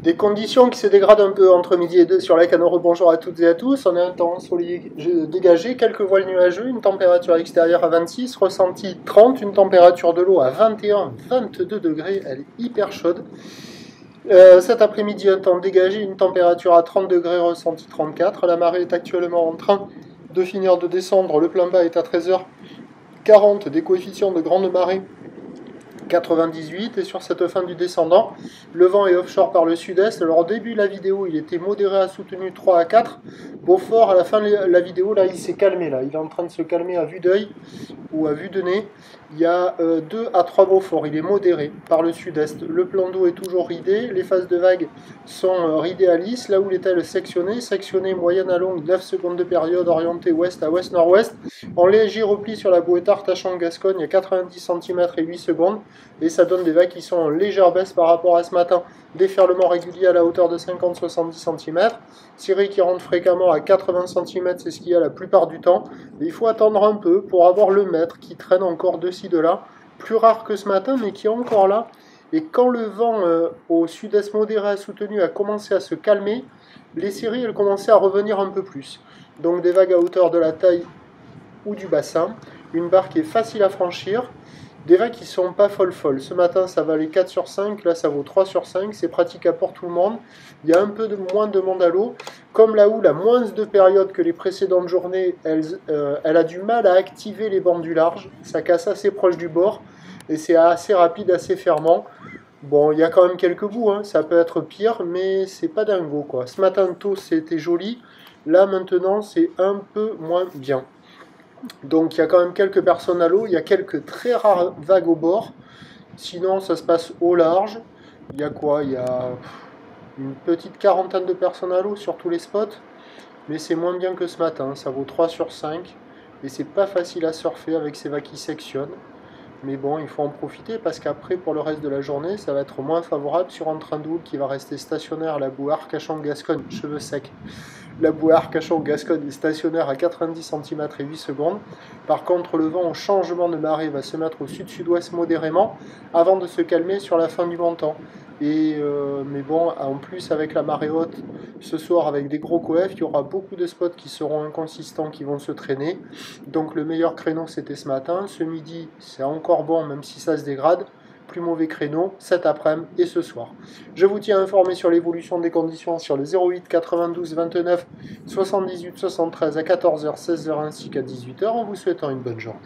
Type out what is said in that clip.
Des conditions qui se dégradent un peu entre midi et 2 sur la Canoro. Bonjour à toutes et à tous. On a un temps ensoleillé dégagé, quelques voiles nuageux, une température extérieure à 26, ressenti 30, une température de l'eau à 21, 22 degrés. Elle est hyper chaude. Cet après-midi, un temps dégagé, une température à 30 degrés, ressenti 34. La marée est actuellement en train de finir de descendre. Le plein bas est à 13h40, des coefficients de grande marée 98, et sur cette fin du descendant, le vent est offshore par le sud-est. Alors au début de la vidéo, il était modéré à soutenu 3 à 4. Beaufort, à la fin de la vidéo, là, il s'est calmé. Là. Il est en train de se calmer à vue d'œil ou à vue de nez. Il y a 2 à 3 Beaufort. Il est modéré par le sud-est. Le plan d'eau est toujours ridé. Les phases de vagues sont ridées à lisse. Là où l'étal sectionné, moyenne à longue, 9 secondes de période, orientée ouest à ouest-nord-ouest. En léger repli sur la Bouétard, Tachant-Gascogne, à 90 cm et 8 secondes. Et ça donne des vagues qui sont en légère baisse par rapport à ce matin. Déferlement régulier à la hauteur de 50-70 cm. Ciré qui rentre fréquemment à 80 cm, c'est ce qu'il y a la plupart du temps. Mais il faut attendre un peu pour avoir le mètre qui traîne encore de ci, de là. Plus rare que ce matin, mais qui est encore là. Et quand le vent au sud-est modéré soutenu a commencé à se calmer, les séries elles commençaient à revenir un peu plus. Donc des vagues à hauteur de la taille ou du bassin. Une barre qui est facile à franchir. Des vagues qui ne sont pas folles. Ce matin, ça valait 4 sur 5, là, ça vaut 3 sur 5. C'est praticable pour tout le monde. Il y a un peu moins de monde à l'eau. Comme la houle a moins de période que les précédentes journées, elle a du mal à activer les bandes du large. Ça casse assez proche du bord. Et c'est assez rapide, assez fermant. Bon, il y a quand même quelques bouts. Hein. Ça peut être pire, mais c'est pas dingo, quoi. Ce matin, tôt, c'était joli. Là, maintenant, c'est un peu moins bien. Donc il y a quand même quelques personnes à l'eau, il y a quelques très rares vagues au bord, sinon ça se passe au large. Il y a quoi? Il y a une petite quarantaine de personnes à l'eau sur tous les spots, mais c'est moins bien que ce matin, ça vaut 3 sur 5, et c'est pas facile à surfer avec ces vagues qui sectionnent. Mais bon, il faut en profiter parce qu'après, pour le reste de la journée, ça va être moins favorable sur un train de houle qui va rester stationnaire à la boue Arcachon-Gascogne, cheveux secs. La boue Arcachon-Gascogne est stationnaire à 90 cm et 8 secondes. Par contre, le vent au changement de marée va se mettre au sud-sud-ouest modérément avant de se calmer sur la fin du montant. Mais bon, en plus avec la marée haute, ce soir avec des gros coefs, il y aura beaucoup de spots qui seront inconsistants, qui vont se traîner. Donc le meilleur créneau c'était ce matin. Ce midi c'est encore bon même si ça se dégrade. Plus mauvais créneau cet après-midi et ce soir. Je vous tiens informé sur l'évolution des conditions sur le 08 92 29 78 73 à 14h, 16h ainsi qu'à 18h en vous souhaitant une bonne journée.